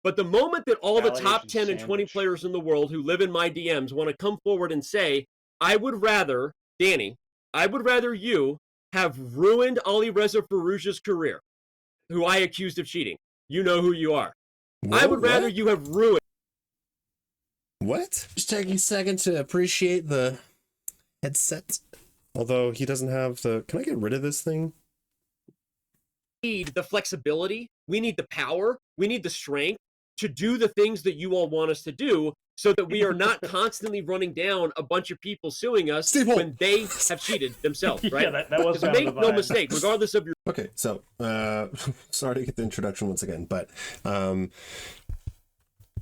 But the moment that all the top Validation 10 and 20 sandwich. players in the world who live in my DMs want to come forward and say, I would rather, Danny, I would rather you have ruined Alireza Firouzja's career, who I accused of cheating. You know who you are. Whoa, I would rather what? you have ruined. What? Just taking a second to appreciate the headset. Although he doesn't have the... Can I get rid of this thing? We need the flexibility. We need the power. We need the strength to do the things that you all want us to do so that we are not constantly running down a bunch of people suing us when they have cheated themselves, right? Yeah, that was So make no mistake, regardless of your... Okay, so, sorry to get the introduction once again, but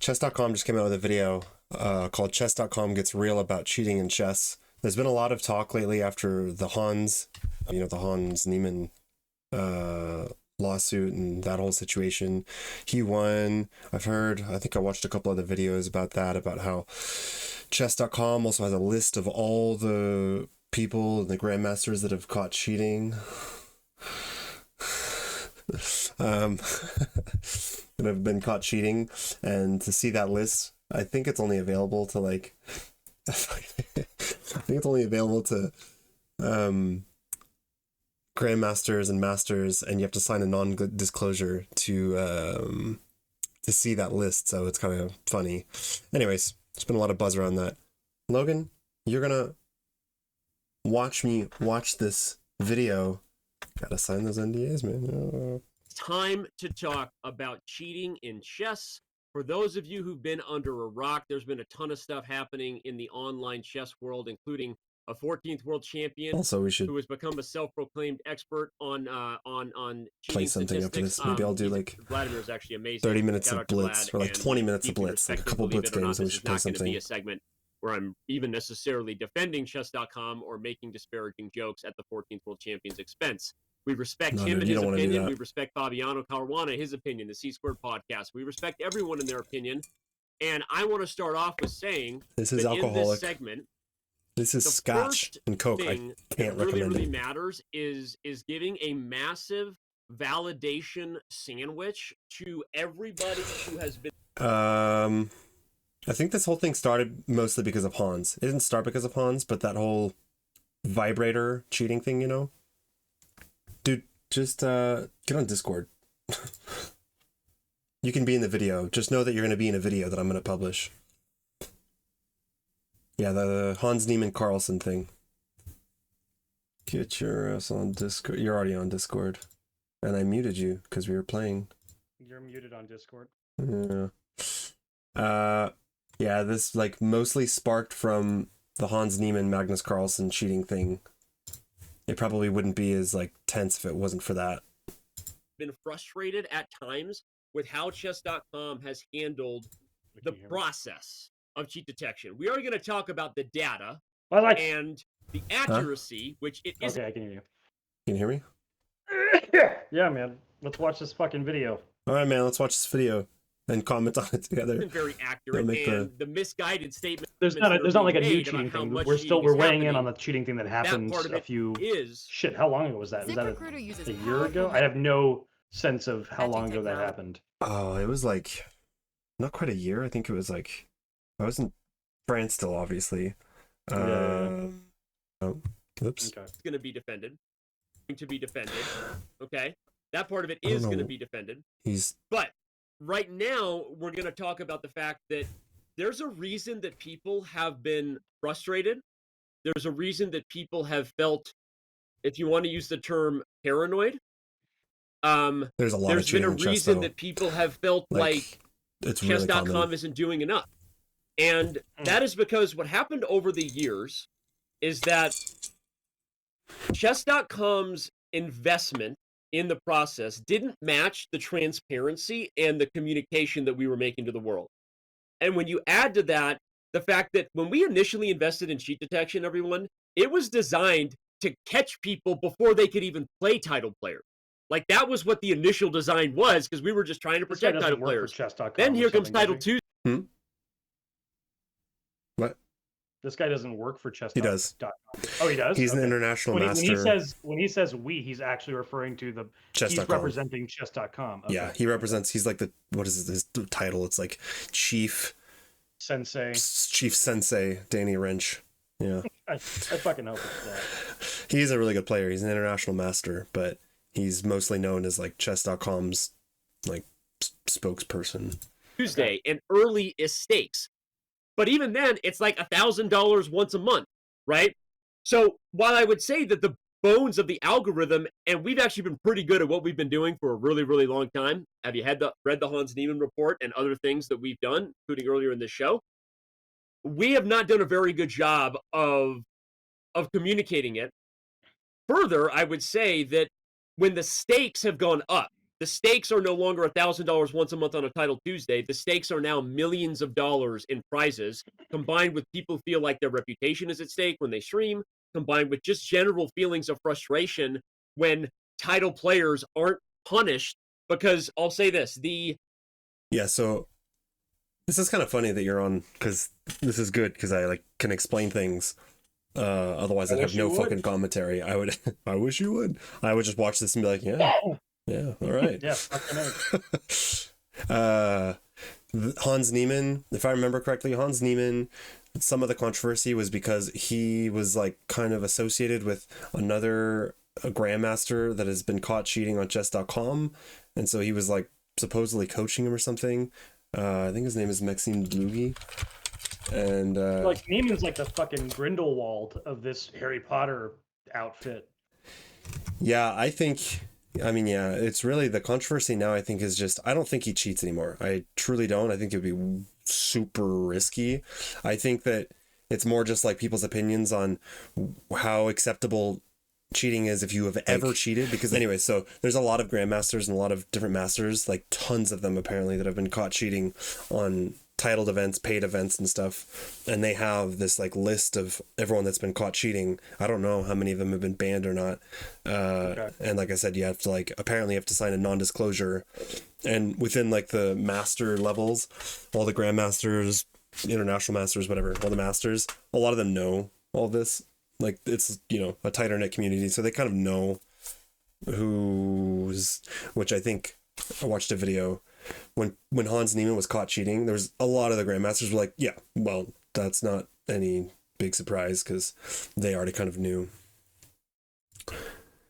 chess.com just came out with a video called Chess.com Gets Real About Cheating in Chess. There's been a lot of talk lately after the Hans, the Hans Niemann lawsuit and that whole situation. He won. I think I watched a couple other videos about that, about how chess.com also has a list of all the people and the grandmasters that have caught cheating. That have been caught cheating, and to see that list, I think it's only available to I think it's only available to grandmasters and masters, and you have to sign a non-disclosure to see that list, so it's kind of funny. Anyways, there's been a lot of buzz around that. Logan, you're gonna watch me watch this video. Gotta sign those NDAs, man. Time to talk about cheating in chess. For those of you who've been under a rock, there's been a ton of stuff happening in the online chess world, including a 14th world champion Also, we should who has become a self-proclaimed expert on play cheating something after statistics. this. Maybe I'll do like Vladimir is actually amazing. 30 minutes Shout of out to blitz, Vlad, or like and 20 minutes of deeply blitz, like a respect couple him, believe blitz it or not, games, and we this should is play not going to something. be a segment where I'm even necessarily defending chess.com or making disparaging jokes at the 14th world champion's expense. We respect No, him dude, and you his don't wanna do opinion. that. We respect Fabiano Caruana, his opinion, the C-Squared podcast. We respect everyone in their opinion. And I want to start off with saying This is that in alcoholic. this segment, This is the scotch first and Coke. I thing can't that recommend really it. matters is giving a massive validation sandwich to everybody who has been... I think this whole thing started mostly because of Hans. It didn't start because of Hans, but that whole vibrator cheating thing, Dude, just get on Discord. You can be in the video. Just know that you're going to be in a video that I'm going to publish. Yeah, the Hans Niemann Carlsen thing. Get your ass on Discord. You're already on Discord. And I muted you because we were playing. You're muted on Discord. Yeah. Yeah, this mostly sparked from the Hans Niemann Magnus Carlsen cheating thing. It probably wouldn't be as tense if it wasn't for that. Been frustrated at times with how chess.com has handled the process of cheat detection. We are going to talk about the data and the accuracy, which it is. Okay, I can hear you. Can you hear me? Yeah, man. Let's watch this fucking video. All right, man. Let's watch this video and comment on it together. Very accurate, and the misguided statement. There's not like a new cheating thing. We're weighing in on the cheating thing that happened a few. Shit, how long ago was that? Was that a year ago? I have no sense of how long ago that happened. Oh, it was not quite a year. I think it was I was in France still, obviously. Oops. Okay. It's going to be defended. Okay, that part of it is going to be defended. But right now, we're going to talk about the fact that there's a reason that people have been frustrated. There's a reason that people have felt, if you want to use the term, paranoid. There's been a reason that people have felt like chess.com really isn't doing enough. And that is because what happened over the years is that chess.com's investment in the process didn't match the transparency and the communication that we were making to the world. And when you add to that the fact that when we initially invested in cheat detection, everyone, it was designed to catch people before they could even play title players. That was what the initial design was, because we were just trying to protect title players. Then here comes Title 2. What? This guy doesn't work for chess. He does. Oh, he does? He's an international master. When he says we, he's actually referring to the chess.com. He's representing chess.com. Okay. Yeah, he represents, he's like the, what is his title? It's like Chief Sensei Danny Rensch. Yeah. I fucking hope it's that. He's a really good player. He's an international master, but he's mostly known as like chess.com's like spokesperson. Tuesday and early is stakes. But even then, it's like $1,000 once a month, right? So while I would say that the bones of the algorithm, and we've actually been pretty good at what we've been doing for a really, really long time. Have you read the Hans Niemann report and other things that we've done, including earlier in this show? We have not done a very good job of communicating it. Further, I would say that when the stakes have gone up, the stakes are no longer $1,000 once a month on a Title Tuesday. The stakes are now millions of dollars in prizes, combined with people feel like their reputation is at stake when they stream, combined with just general feelings of frustration when title players aren't punished. Because I'll say this, so this is kind of funny that you're on, because this is good because I like can explain things. Otherwise I'd have no fucking commentary. I wish you would. I would just watch this and be like, yeah, all right. Yeah, Hans Niemann, if I remember correctly, Hans Niemann, some of the controversy was because he was like kind of associated with a grandmaster that has been caught cheating on chess.com, and so he was like supposedly coaching him or something. I think his name is Maxime Dlugy. And like Niemann's like the fucking Grindelwald of this Harry Potter outfit. Yeah, it's really the controversy now, I think, is just, I don't think he cheats anymore. I truly don't. I think it'd be super risky. I think that it's more just like people's opinions on how acceptable cheating is if you have ever cheated. Because anyway, so there's a lot of grandmasters and a lot of different masters, like tons of them apparently, that have been caught cheating on titled events, paid events and stuff, and they have this like list of everyone that's been caught cheating. I don't know how many of them have been banned or not. And like I said, you have to apparently have to sign a non-disclosure, and within like the master levels, all the grandmasters, international masters, whatever, all the masters, a lot of them know all this. Like, it's, a tighter knit community, so they kind of know which I think I watched a video when Hans Niemann was caught cheating. There was a lot of the grandmasters were like, yeah, well, that's not any big surprise because they already kind of knew.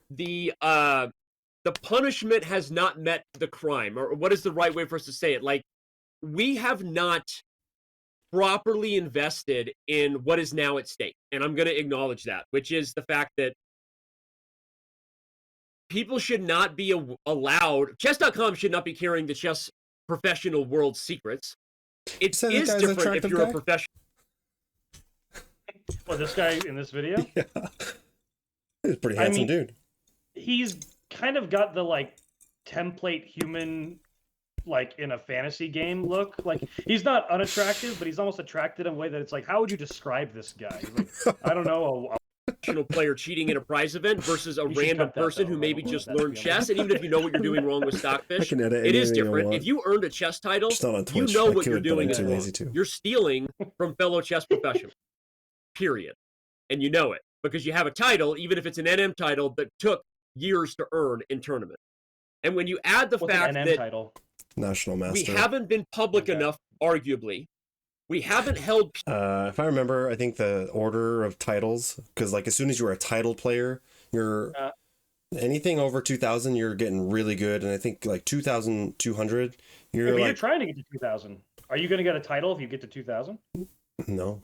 The punishment has not met the crime, or what is the right way for us to say it? Like, we have not properly invested in what is now at stake, and I'm going to acknowledge that, which is the fact that people should not be allowed. Chess.com should not be carrying the chess professional world secrets. It is different if you're a professional. Well, this guy in this video? Yeah. He's a pretty handsome dude. He's kind of got the template human, in a fantasy game look. Like, he's not unattractive, but he's almost attracted in a way that it's like, how would you describe this guy? He's like, I don't know, professional player cheating in a prize event versus a random person who maybe just learned chess. And even if you know what you're doing wrong with Stockfish, it is different. If you earned a chess title, you know what you're doing is wrong. You're stealing from fellow chess professionals, period. And you know it because you have a title, even if it's an NM title that took years to earn in tournament. And when you add the fact that title? National Master, we haven't been public enough, arguably. We haven't held. If I remember, I think the order of titles, because as soon as you're a title player, you're anything over 2,000, you're getting really good, and I think 2,200, you're trying to get to 2,000. Are you going to get a title if you get to 2,000? No.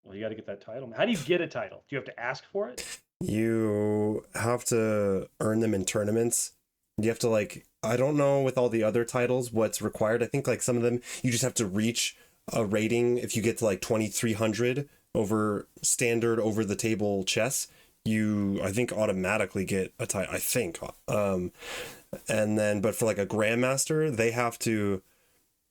Well, you got to get that title. How do you get a title? Do you have to ask for it? You have to earn them in tournaments. You have to I don't know with all the other titles what's required. I think some of them you just have to reach a rating. If you get to 2,300 over standard over the table chess, you I think automatically get a title. I think, and then but for a grandmaster, they have to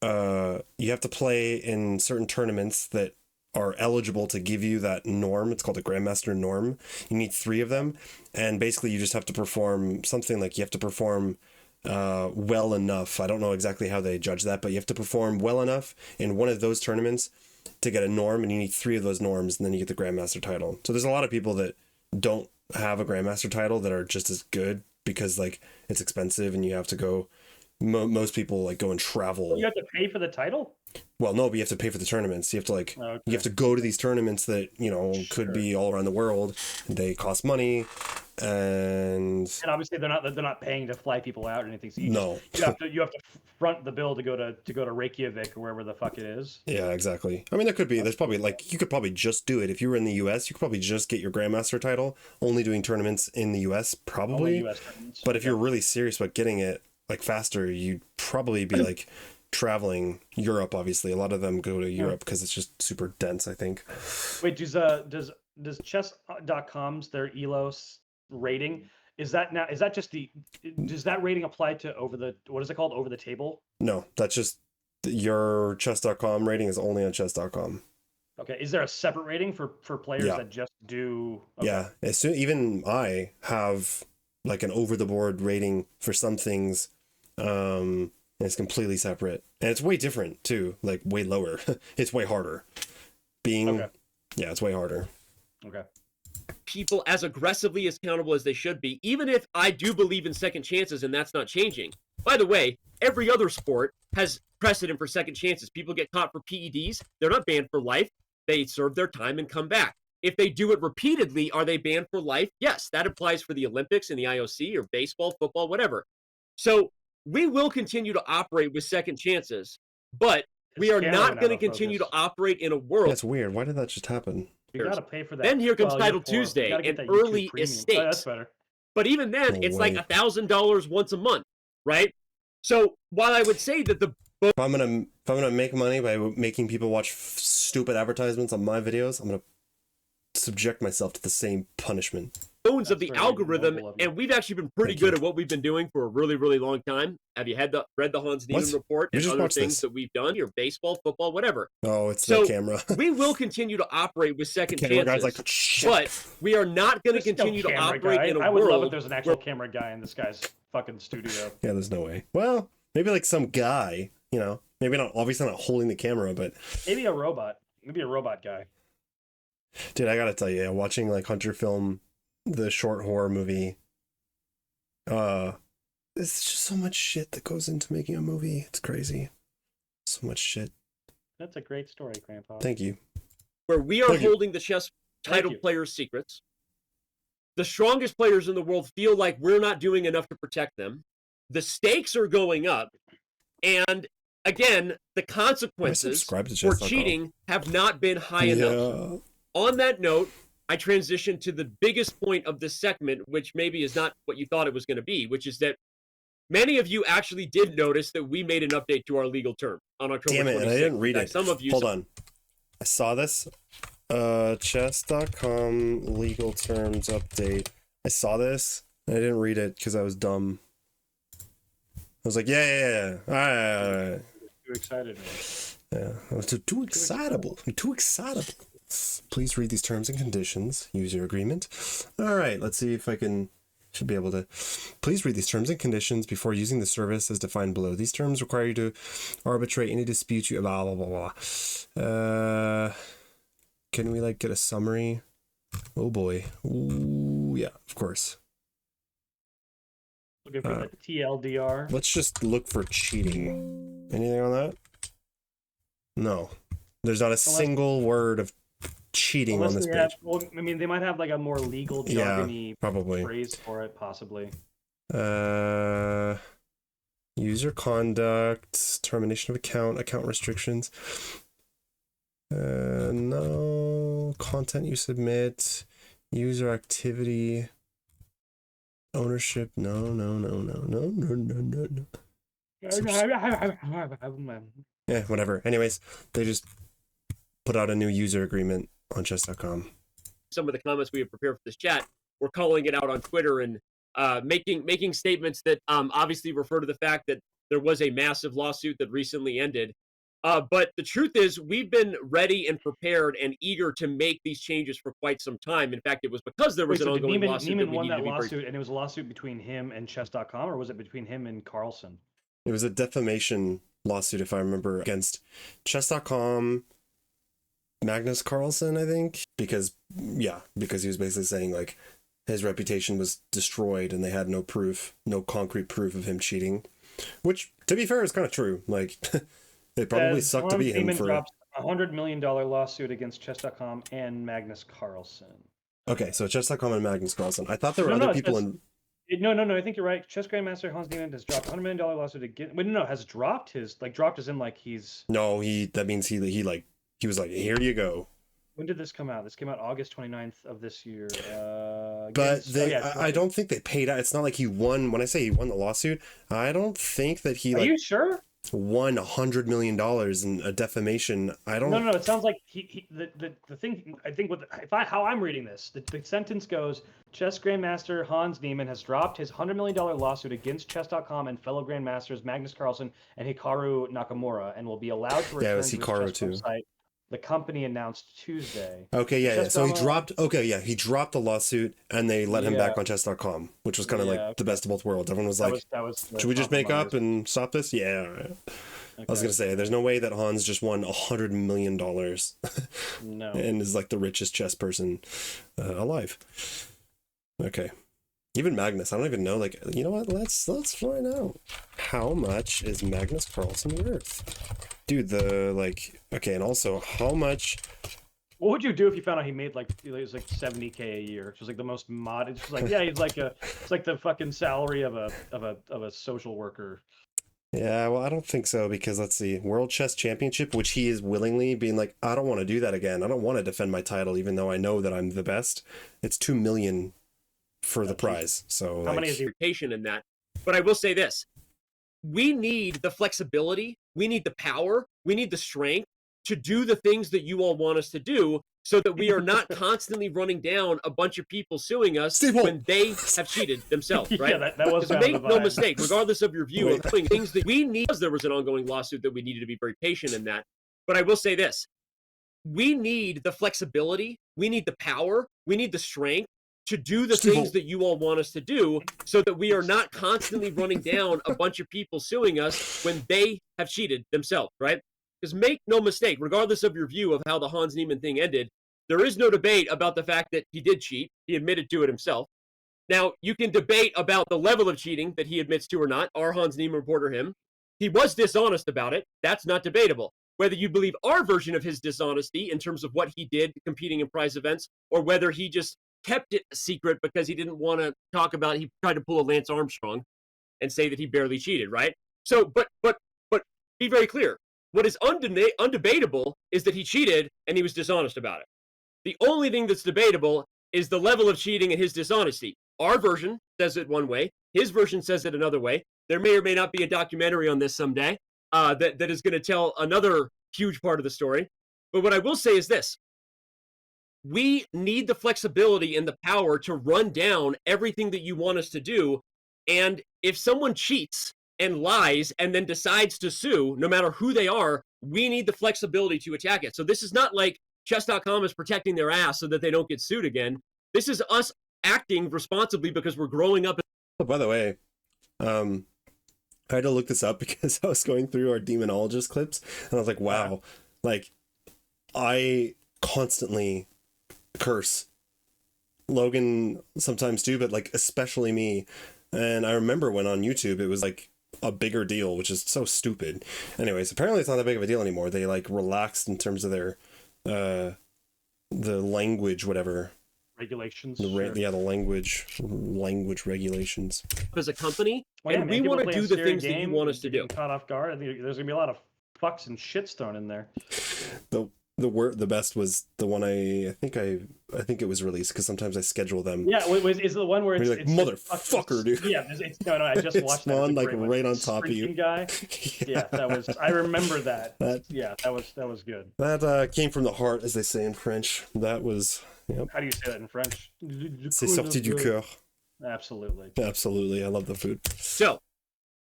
you have to play in certain tournaments that are eligible to give you that norm. It's called a grandmaster norm. You need 3 of them, and basically you just have to perform something you have to perform well enough. I don't know exactly how they judge that, but you have to perform well enough in one of those tournaments to get a norm, and you need 3 of those norms, and then you get the Grandmaster title. So there's a lot of people that don't have a Grandmaster title that are just as good because like it's expensive and you have to go. Most people like go and travel. You have to pay for the title? Well, no, but you have to pay for the tournaments. You have to like Okay. you have to go to these tournaments that, you know, could be all around the world. They cost money, and obviously they're not paying to fly people out or anything. So you have to front the bill to go to Reykjavik or wherever the fuck it is. Yeah, exactly. I mean, there's probably like you could probably just do it if you were in the US. You could probably just get your Grandmaster title, only doing tournaments in the US, probably. Only US tournaments. But if you're really serious about getting it like faster, you'd probably be like traveling Europe. Obviously, a lot of them go to Europe because it's just super dense, I think. Wait, does chess.com's their ELOS rating, is that just does that rating apply to over the table? No, that's just your chess.com rating is only on chess.com. Okay, is there a separate rating for players that just do? Okay. Yeah, even I have like an over the board rating for some things. And it's completely separate, and it's way different too, like way lower. It's way harder it's way harder. Okay. People as aggressively as accountable as they should be, even if I do believe in second chances, and that's not changing. By the way, every other sport has precedent for second chances. People get caught for PEDs, they're not banned for life. They serve their time and come back. If they do it repeatedly, are they banned for life? Yes, that applies for the Olympics and the IOC or baseball, football, whatever. So we will continue to operate with second chances, but we are not going to continue to operate in a world. That's weird. Why did that just happen? You got to pay for that. Then here comes Title Tuesday and early estates. Oh, that's better. But even then, it's like $1,000 once a month, right? So while I would say that if I'm gonna make money by making people watch stupid advertisements on my videos, I'm gonna subject myself to the same punishment. Bones of the algorithm, and we've actually been pretty good at what we've been doing for a really, really long time. Have you read the Hans Niemann report and other things that we've done? Your baseball, football, whatever. Oh, it's the camera. We will continue to operate with second chances, guy's like, but we we are not going to continue to operate in a world. I would love if there's an actual camera guy in this guy's fucking studio. Yeah, there's no way. Well, maybe like some guy, you know, maybe not, obviously not holding the camera, but maybe a robot. Maybe a robot guy. Dude, I gotta tell you, watching like Hunter film the short horror movie, there's just so much shit that goes into making a movie. It's crazy. So much shit. That's a great story, Grandpa. Thank you. Where we are holding the chess title players' secrets. The strongest players in the world feel like we're not doing enough to protect them. The stakes are going up. And again, the consequences for cheating have not been high enough. On that note, I transition to the biggest point of this segment, which maybe is not what you thought it was going to be, which is that many of you actually did notice that we made an update to our legal term on October 26th. Damn it, and I didn't read it. Some of you Hold on. I saw this. Chess.com legal terms update. I saw this, and I didn't read it because I was dumb. I was like, yeah. All right. Too excited, man. Yeah, I was too excitable. I'm too excitable. Please read these terms and conditions. Use your agreement. All right, let's see if I should be able to. Please read these terms and conditions before using the service as defined below. These terms require you to arbitrate any dispute you blah blah blah blah. Can we like get a summary? Oh boy. Ooh, yeah, of course. Looking for the TLDR. Let's just look for cheating. Anything on that? No. There's not a single word of cheating on this page. Well, I mean, they might have like a more legal jargony phrase for it, possibly. User conduct, termination of account restrictions. No. Content you submit, user activity, ownership. No. Yeah, whatever. Anyways, they just put out a new user agreement on chess.com. Some of the comments we have prepared for this chat, we're calling it out on Twitter and making statements that obviously refer to the fact that there was a massive lawsuit that recently ended. But the truth is, we've been ready and prepared and eager to make these changes for quite some time. In fact, it was because there was an ongoing lawsuit. Niemann won that lawsuit, and it was a lawsuit between him and chess.com, or was it between him and Carlsen? It was a defamation lawsuit, if I remember, against chess.com Magnus Carlsen, I think, because he was basically saying like his reputation was destroyed and they had no proof, no concrete proof of him cheating, which to be fair is kind of true. Like it probably sucked to be him Niemann for drops a $100 million lawsuit against chess.com and Magnus Carlsen. Okay, so chess.com and Magnus Carlsen. I thought there were other people in. No, I think you're right. Chess Grandmaster Hans Niemann has dropped $100 million lawsuit against. Wait, no, has dropped his dropped as in like he's. No, that means he was like, here you go. When did this come out? This came out August 29th of this year. But I don't think they paid out. It's not like he won. When I say he won the lawsuit, I don't think that he. Are you sure? Won $100 million in a defamation. I don't. No. It sounds like the thing. I think how I'm reading this, the sentence goes: Chess Grandmaster Hans Niemann has dropped his $100 million lawsuit against Chess.com and fellow grandmasters Magnus Carlsen and Hikaru Nakamura, and will be allowed to return it was to Hikaru his chess too. website. The company announced Tuesday. Okay, yeah. So he dropped. Okay, yeah, he dropped the lawsuit, and they let him back on Chess.com, which was kind of like the best of both worlds. Everyone was like, "Should we just make up and stop this?" Yeah. Okay. I was gonna say, there's no way that Hans just won $100 million. No. And is like the richest chess person alive. Okay. Even Magnus, I don't even know. Like, you know what? Let's find out. How much is Magnus Carlsen worth? Dude, okay, and also how much. What would you do if you found out he made it was like $70K a year? Which was like the most modest. It's like, yeah, it's like the fucking salary of a social worker. Yeah, well, I don't think so, because let's see, World Chess Championship, which he is willingly being like, I don't want to do that again. I don't want to defend my title, even though I know that I'm the best. It's $2 million for the prize. So how many is irritation in that? But I will say this: we need the flexibility, we need the power, we need the strength to do the things that you all want us to do, so that we are not constantly running down a bunch of people suing us when they have cheated themselves, right? Yeah, that was make no mistake, regardless of your view of doing things that we need, there was an ongoing lawsuit that we needed to be very patient in that. But I will say this: we need the flexibility, we need the power, we need the strength to do the things that you all want us to do, so that we are not constantly running down a bunch of people suing us when they have cheated themselves, right? Because make no mistake, regardless of your view of how the Hans Niemann thing ended, there is no debate about the fact that he did cheat. He admitted to it himself. Now, you can debate about the level of cheating that he admits to or not. Our Hans Niemann report or him. He was dishonest about it. That's not debatable. Whether you believe our version of his dishonesty in terms of what he did competing in prize events, or whether he just kept it a secret because he didn't want to talk about it. He tried to pull a Lance Armstrong and say that he barely cheated, right? So, but be very clear. What is undebatable is that he cheated and he was dishonest about it. The only thing that's debatable is the level of cheating and his dishonesty. Our version says it one way. His version says it another way. There may or may not be a documentary on this someday that is going to tell another huge part of the story. But what I will say is this: we need the flexibility and the power to run down everything that you want us to do. And if someone cheats and lies and then decides to sue, no matter who they are, we need the flexibility to attack it. So this is not like chess.com is protecting their ass so that they don't get sued again. This is us acting responsibly because we're growing up. Oh, by the way, I had to look this up because I was going through our demonologist clips and I was like, wow, like I constantly curse. Logan sometimes too, but like especially me. And I remember when on YouTube it was like a bigger deal, which is so stupid. Anyways, apparently it's not that big of a deal anymore. They like relaxed in terms of their the language, whatever regulations. The language regulations. As a company, and we want to do the things that you want us to do. Caught off guard. I think there's gonna be a lot of fucks and shits thrown in there. The best was the one I think it was released because sometimes I schedule them. Yeah, is the one where it's like motherfucker, dude. Yeah, no, I just watched that. One like right on top of you. Guy. Yeah, that was. I remember that. That was good. That came from the heart, as they say in French. That was. Yep. How do you say that in French? C'est sorti du cœur. Absolutely. Absolutely, I love the food. So,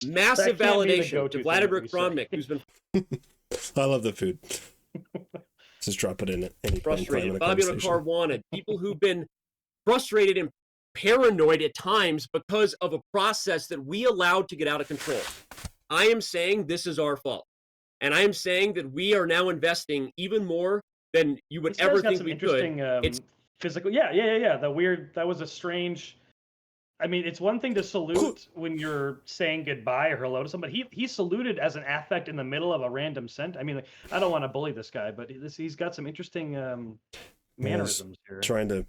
massive validation to Vladimir Kramnik, who's been. I love the food. Just drop it in at any point. Frustrated. Fabiano Caruana, people who've been frustrated and paranoid at times because of a process that we allowed to get out of control. I am saying this is our fault. And I am saying that we are now investing even more than you would This guy's ever got think some we could. interesting It's physical. Yeah. That was a strange. I mean, it's one thing to salute when you're saying goodbye or hello to somebody. He saluted as an affect in the middle of a random sentence. I mean, like, I don't want to bully this guy, but he's got some interesting mannerisms here. Trying to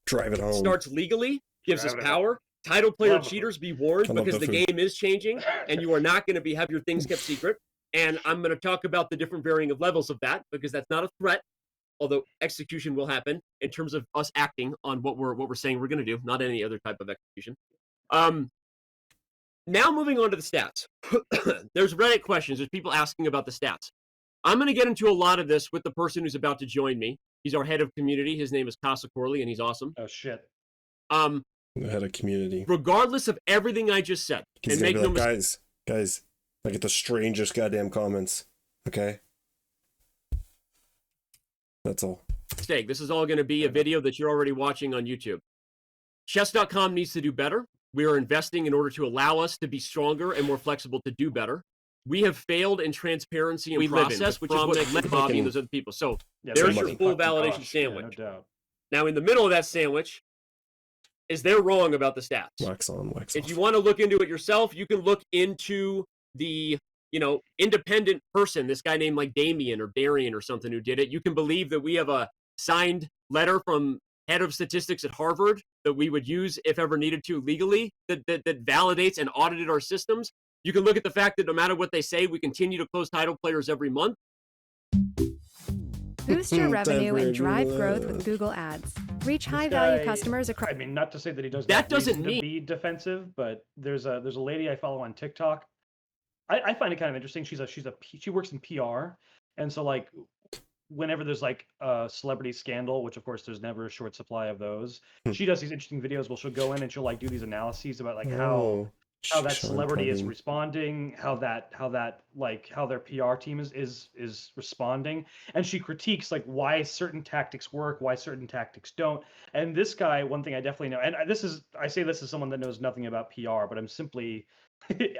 drive it home. starts legally, gives us Drive it power. Title player Love it. cheaters, be warned, I love because the the food. game is changing, and you are not going to have your things kept secret. And I'm going to talk about the different varying of levels of that, because that's not a threat, although execution will happen in terms of us acting on what we're saying we're going to do, not any other type of execution. Now moving on to the stats. There's Reddit questions. There's people asking about the stats. I'm going to get into a lot of this with the person who's about to join me. He's our head of community. His name is Casa Corley, and he's awesome. Oh shit. The head of community. Regardless of everything I just said, He's and gonna make be no like, mistake, guys, I get the strangest goddamn comments. Okay? That's all. this is all going to be a video that you're already watching on YouTube. Chess.com needs to do better. We are investing in order to allow us to be stronger and more flexible to do better. We have failed in transparency and process, which is what led Bobby and those other people. So there's your full validation sandwich. Yeah, no doubt. Now, in the middle of that sandwich is they're wrong about the stats. Wax on, wax If off. you want to look into it yourself, you can look into the, independent person, this guy named like Damien or Darian or something who did it. You can believe that we have a signed letter from head of statistics at Harvard that we would use if ever needed to legally that validates and audited our systems. You can look at the fact that no matter what they say, we continue to close title players every month. Boost your revenue and drive growth with Google Ads. Reach high-value customers across. I mean, not to say that he does. That doesn't mean to be defensive, but there's a lady I follow on TikTok. I find it kind of interesting. She works in PR, and so like whenever there's like a celebrity scandal, which of course there's never a short supply of those, she does these interesting videos where she'll go in and she'll like do these analyses about like how that celebrity is responding, how their PR team is responding, and she critiques like why certain tactics work, why certain tactics don't. And this guy, one thing I definitely know, and I say this as someone that knows nothing about PR, but I'm simply,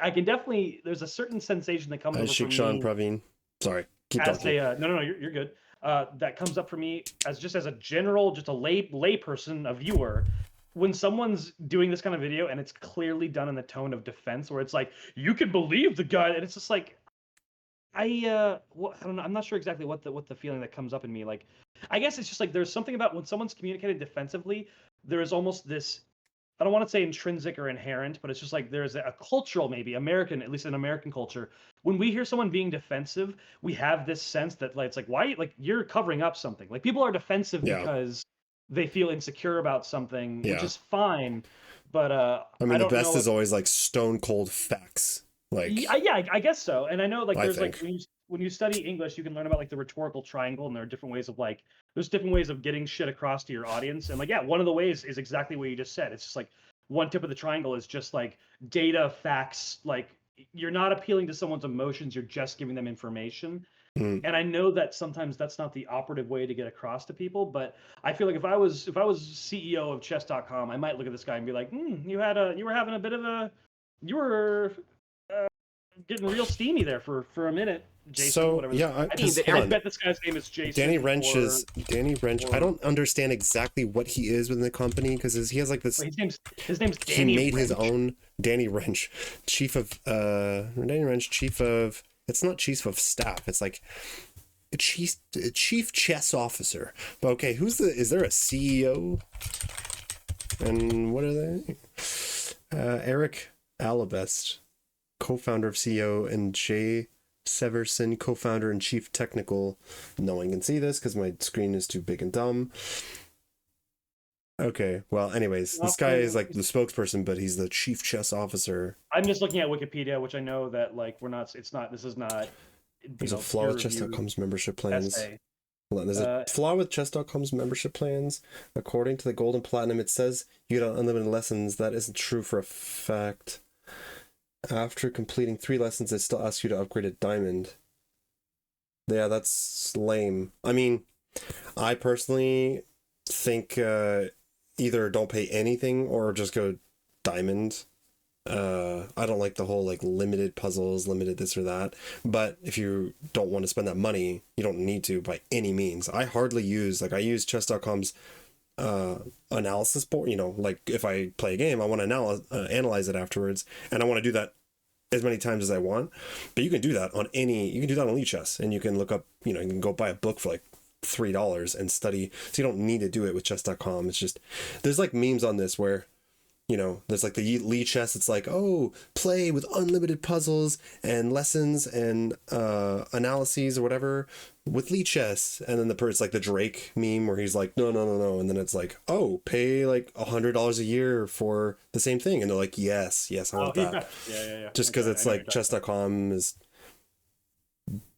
I can definitely, there's a certain sensation that comes over for me. Praveen. Sorry, keep talking. No, you're good. That comes up for me as a general, just a lay person, a viewer. When someone's doing this kind of video and it's clearly done in the tone of defense, where it's like, you can believe the guy, and it's just like, I don't know. I'm not sure exactly what the feeling that comes up in me. Like, I guess it's just like there's something about when someone's communicating defensively, there is almost this. I don't want to say intrinsic or inherent, but it's just like there's a cultural, maybe American, at least in American culture, when we hear someone being defensive, we have this sense that like it's like, why, like you're covering up something. Like people are defensive because they feel insecure about something, which is fine. But I mean, the best is always like stone cold facts. Like I guess so. And I know like there's like when you study English, you can learn about like the rhetorical triangle, and there are different ways of like there's different ways of getting shit across to your audience. And like one of the ways is exactly what you just said. It's just like one tip of the triangle is just like data, facts. Like you're not appealing to someone's emotions, you're just giving them information. And I know that sometimes that's not the operative way to get across to people, but I feel like if I was CEO of chess.com, I might look at this guy and be like, you were having a bit of a, you were getting real steamy there for a minute, Jason. So whatever. I bet this guy's name is Jason. Danny Rensch. I don't understand exactly what he is within the company because he has like this. His name's Danny. He made Rensch. his own Danny Rensch, chief of. It's not chief of staff. It's like a chief chess officer. But okay, is there a CEO? And what are they? Eric Alabest, co-founder of CEO, and Jay Severson, co-founder and chief technical. No one can see this because my screen is too big and dumb. Okay, well, anyways, this guy is like the spokesperson, but he's the chief chess officer. I'm just looking at Wikipedia, which I know that like this is not. There's a flaw with chess.com's membership plans. Hold on, there's a flaw with chess.com's membership plans. According to the gold and platinum, it says you get unlimited lessons. That isn't true for a fact. After completing 3 lessons, it still asks you to upgrade at diamond. Yeah, that's lame. I mean, I personally think either don't pay anything or just go diamond. I don't like the whole like limited puzzles, limited this or that. But if you don't want to spend that money, you don't need to by any means. I hardly use I use chess.com's analysis board. Like if I play a game, I want to analyze it afterwards, and I want to do that as many times as I want. But you can do that on Elite Chess, and you can look up, you can go buy a book for like $3 and study. So you don't need to do it with chess.com. It's just, there's like memes on this where, there's like the Elite Chess. It's like, oh, play with unlimited puzzles and lessons and analyses or whatever with Elite Chess. And then it's like the Drake meme where he's like, no, no, no, no. And then it's like, oh, pay like $100 a year for the same thing. And they're like, yes, I want that. Yeah. Just because it's like chess.com is,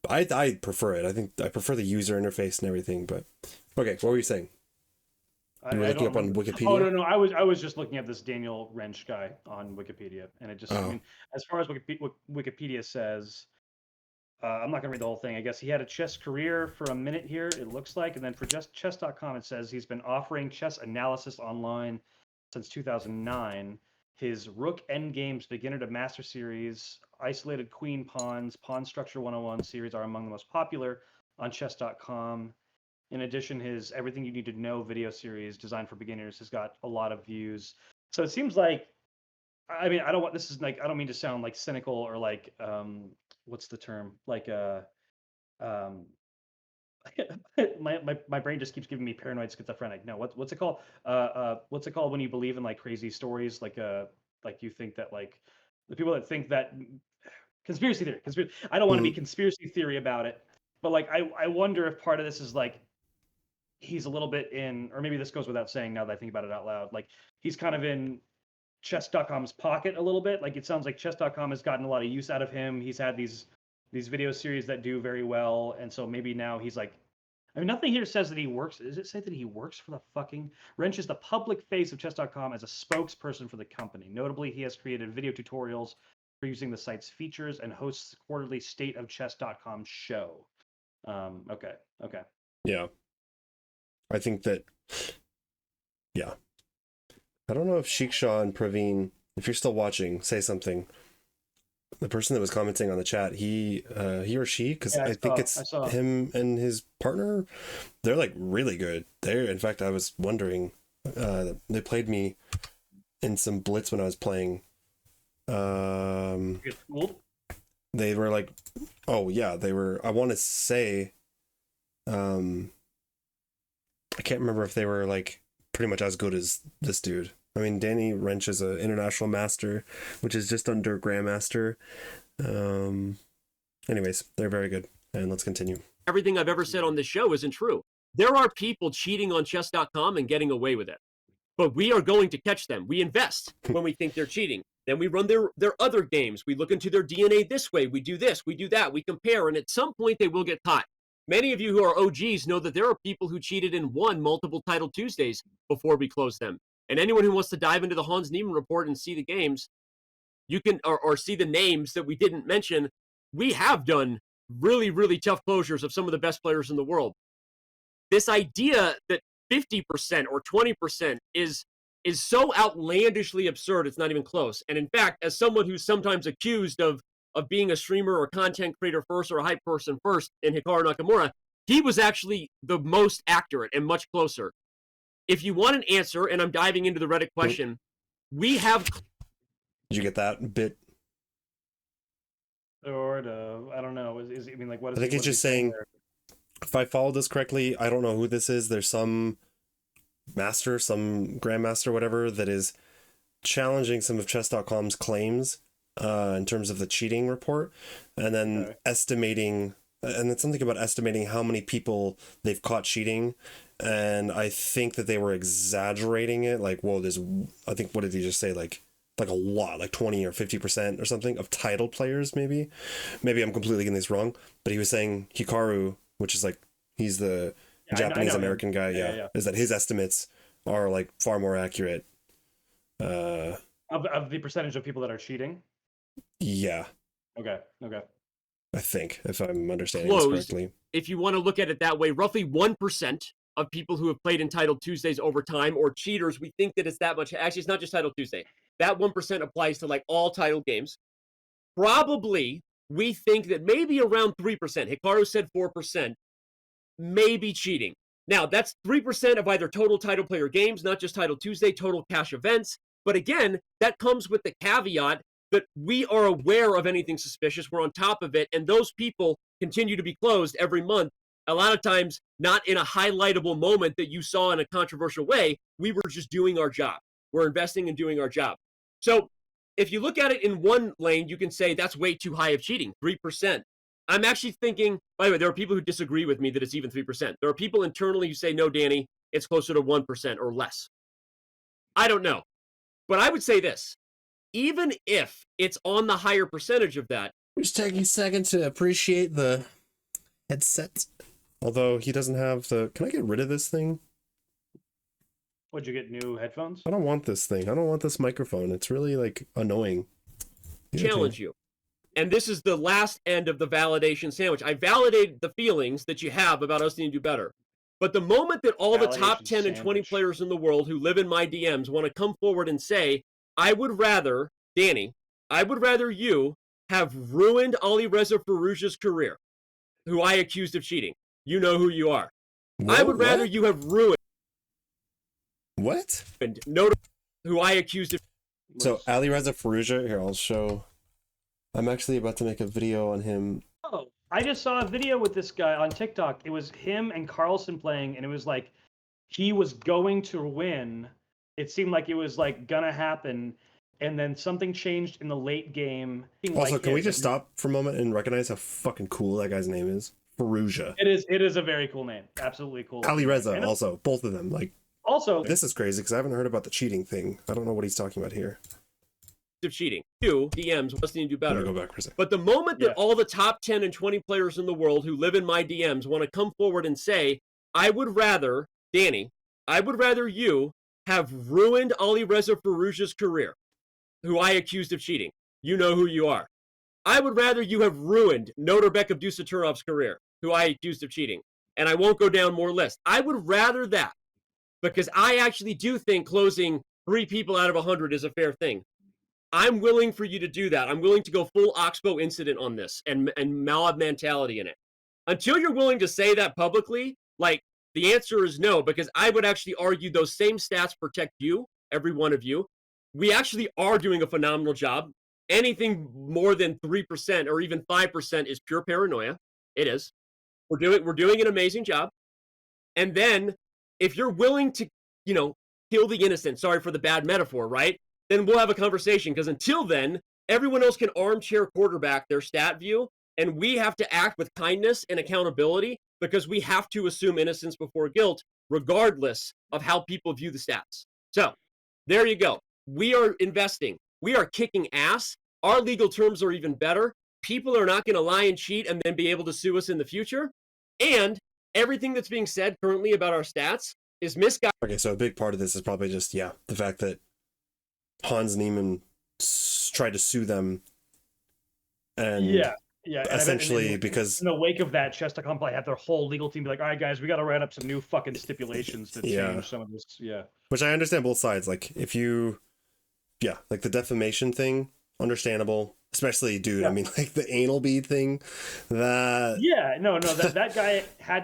I prefer it. I think I prefer the user interface and everything. But okay, what were you saying? You were looking up on Wikipedia? Oh no, I was just looking at this Daniel Rensch guy on Wikipedia, and it just, I mean, as far as Wikipedia says, I'm not gonna read the whole thing. I guess he had a chess career for a minute here, it looks like, and then for just chess.com, it says he's been offering chess analysis online since 2009. His Rook Endgames Beginner to Master series, Isolated Queen Pawns, Pawn Structure 101 series are among the most popular on chess.com. In addition, his Everything You Need to Know video series designed for beginners has got a lot of views. So it seems like, I mean, I don't mean to sound like cynical or like, what's the term? Like, my brain just keeps giving me paranoid schizophrenic. No, what's it called? What's it called when you believe in like crazy stories? Like you think that like the people that think that conspiracy theory. I don't want to be conspiracy theory about it, but like I wonder if part of this is like he's a little bit in, or maybe this goes without saying now that I think about it out loud, like he's kind of in chess.com's pocket a little bit. Like it sounds like chess.com has gotten a lot of use out of him. He's had these video series that do very well, and so maybe now he's like, I mean, nothing here says that he works. Does it say that he works for the fucking Rensch is the public face of chess.com as a spokesperson for the company. Notably, he has created video tutorials for using the site's features and hosts the quarterly State of Chess.com show. Okay. Yeah. I think that, yeah. I don't know if Shiksha and Praveen, if you're still watching, say something. The person that was commenting on the chat, he or she, because I think it's him and his partner, they're like really good. In fact, I was wondering, they played me in some Blitz when I was playing. They were like, oh yeah, they were, I want to say, I can't remember if they were like pretty much as good as this dude. I mean, Danny Rensch is an international master, which is just under Grandmaster. Anyways, they're very good. And let's continue. Everything I've ever said on this show isn't true. There are people cheating on chess.com and getting away with it. But we are going to catch them. We invest when we think they're cheating. Then we run their other games. We look into their DNA this way. We do this, we do that. We compare. And at some point, they will get caught. Many of you who are OGs know that there are people who cheated and won multiple Title Tuesdays before we closed them. And anyone who wants to dive into the Hans Niemann report and see the games, you can, or see the names that we didn't mention. We have done really, really tough closures of some of the best players in the world. This idea that 50% or 20% is so outlandishly absurd, it's not even close. And in fact, as someone who's sometimes accused of being a streamer or content creator first or a hype person first in Hikaru Nakamura, he was actually the most accurate and much closer. If you want an answer, and I'm diving into the Reddit question, we have... Did you get that bit? Sort of. I don't know. I mean, like, what is I think it's just saying, if I followed this correctly, I don't know who this is. There's some master, some grandmaster, whatever, that is challenging some of chess.com's claims in terms of the cheating report, and then estimating, and it's something about estimating how many people they've caught cheating. And I think that they were exaggerating it. Like, whoa, I think, what did he just say? Like a lot, like 20 or 50% or something of title players, maybe. Maybe I'm completely getting this wrong, but he was saying Hikaru, which is like, he's the Japanese American guy, is that his estimates are like far more accurate. Of the percentage of people that are cheating? Yeah. Okay. I think, if I'm understanding this correctly. If you want to look at it that way, roughly 1% of people who have played in Title Tuesdays over time, or cheaters, we think that it's that much. Actually, it's not just Title Tuesday. that 1% applies to like all title games. Probably we think that maybe around 3%, Hikaru said 4%, may be cheating. Now, that's 3% of either total title player games, not just Title Tuesday, total cash events. But again, that comes with the caveat that we are aware of anything suspicious. We're on top of it. And those people continue to be closed every month. A lot of times, not in a highlightable moment that you saw in a controversial way. We were just doing our job. We're investing and doing our job. So if you look at it in one lane, you can say that's way too high of cheating, 3%. I'm actually thinking, by the way, there are people who disagree with me that it's even 3%. There are people internally who say, no, Danny, it's closer to 1% or less. I don't know. But I would say this, even if it's on the higher percentage of that. Just taking a second to appreciate the headset. Although he doesn't have the... Can I get rid of this thing? Would you get new headphones? I don't want this thing. I don't want this microphone. It's really, like, annoying. Challenge you. And this is the last end of the validation sandwich. I validated the feelings that you have about us needing to do better. But the moment that all the top 10 and 20 players in the world who live in my DMs want to come forward and say, I would rather, Danny, I would rather you have ruined Alireza Firouzja's career, who I accused of cheating. You know who you are. I would rather you have ruined. What? Who I accused of. So Alireza Firouzja, here, I'll show. I'm actually about to make a video on him. Oh, I just saw a video with this guy on TikTok. It was him and Carlsen playing, and it was like he was going to win. It seemed like it was like gonna happen, and then something changed in the late game. Also, like can we just stop for a moment and recognize how fucking cool that guy's name is? Firouzja. It is a very cool name. Absolutely cool. Alireza also, both of them. Like, also, this is crazy because I haven't heard about the cheating thing. I don't know what he's talking about here. Of cheating. Two DMs wants to do better. Go back for a second. But the moment that all the top 10 and 20 players in the world who live in my DMs want to come forward and say, I would rather, Danny, I would rather you have ruined Alireza Firouzja's career, who I accused of cheating. You know who you are. I would rather you have ruined Norbek Abdusaturov's career, who I accused of cheating. And I won't go down more lists. I would rather that because I actually do think closing 3 people out of 100 is a fair thing. I'm willing for you to do that. I'm willing to go full Oxbow incident on this and mob mentality in it. Until you're willing to say that publicly, like, the answer is no, because I would actually argue those same stats protect you, every one of you. We actually are doing a phenomenal job. Anything more than 3% or even 5% is pure paranoia. It is. We're doing an amazing job. And then if you're willing to, kill the innocent, sorry for the bad metaphor, right? Then we'll have a conversation, because until then, everyone else can armchair quarterback their stat view, and we have to act with kindness and accountability because we have to assume innocence before guilt, regardless of how people view the stats. So there you go. We are investing. We are kicking ass. Our legal terms are even better. People are not going to lie and cheat and then be able to sue us in the future. And everything that's being said currently about our stats is misguided. Okay, so a big part of this is probably just, the fact that Hans Niemann tried to sue them, and essentially because in the wake of that, Chester Company had their whole legal team be like, all right, guys, we got to write up some new fucking stipulations to change some of this. Which I understand both sides. Like, if you, like the defamation thing, understandable. Especially, dude, I mean, like the anal bead thing, that... that guy had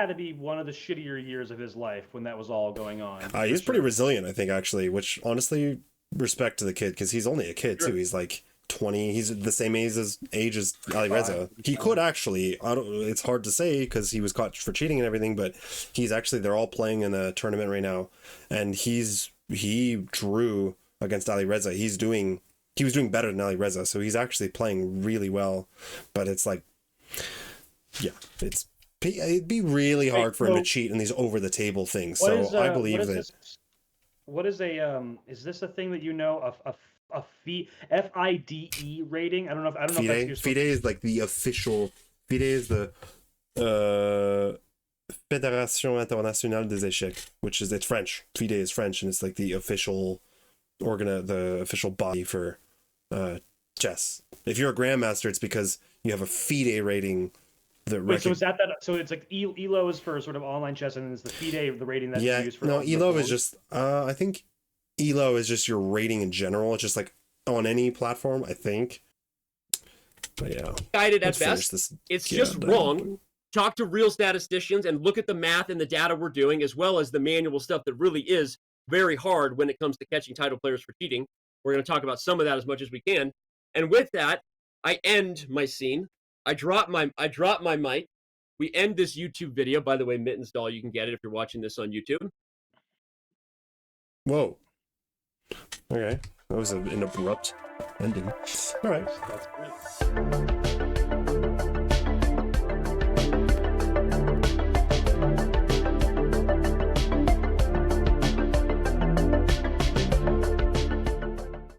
to be one of the shittier years of his life when that was all going on. He was pretty resilient, I think, actually, which, honestly, respect to the kid, because he's only a kid, too. He's like 20, he's the same age as Alireza. He could actually, it's hard to say, because he was caught for cheating and everything, but he's actually, they're all playing in a tournament right now, and he drew against Alireza. He was doing better than Alireza, so he's actually playing really well. But it's like, it'd be really hard for him to cheat in these over-the-table things. So I believe that. What is is this a thing that a FIDE rating? I don't know if that's FIDE is like the official. FIDE is the Fédération Internationale des Échecs, it's French. FIDE is French, and it's like the official the official body for chess. If you're a grandmaster, it's because you have a FIDE rating. So is that? So it's like ELO is for sort of online chess, and then it's the FIDE, the rating that's used for. No, ELO is just. I think Elo is just your rating in general. It's just like on any platform, I think. But yeah, Guided at let's finish best. this. It's just wrong. Talk to real statisticians and look at the math and the data we're doing, as well as the manual stuff that really is very hard when it comes to catching title players for cheating. We're going to talk about some of that as much as we can. And with that, I end my scene. I drop my mic. We end this YouTube video. By the way, Mittens Doll, you can get it if you're watching this on YouTube. Whoa. Okay. That was an abrupt ending. All right. That's good.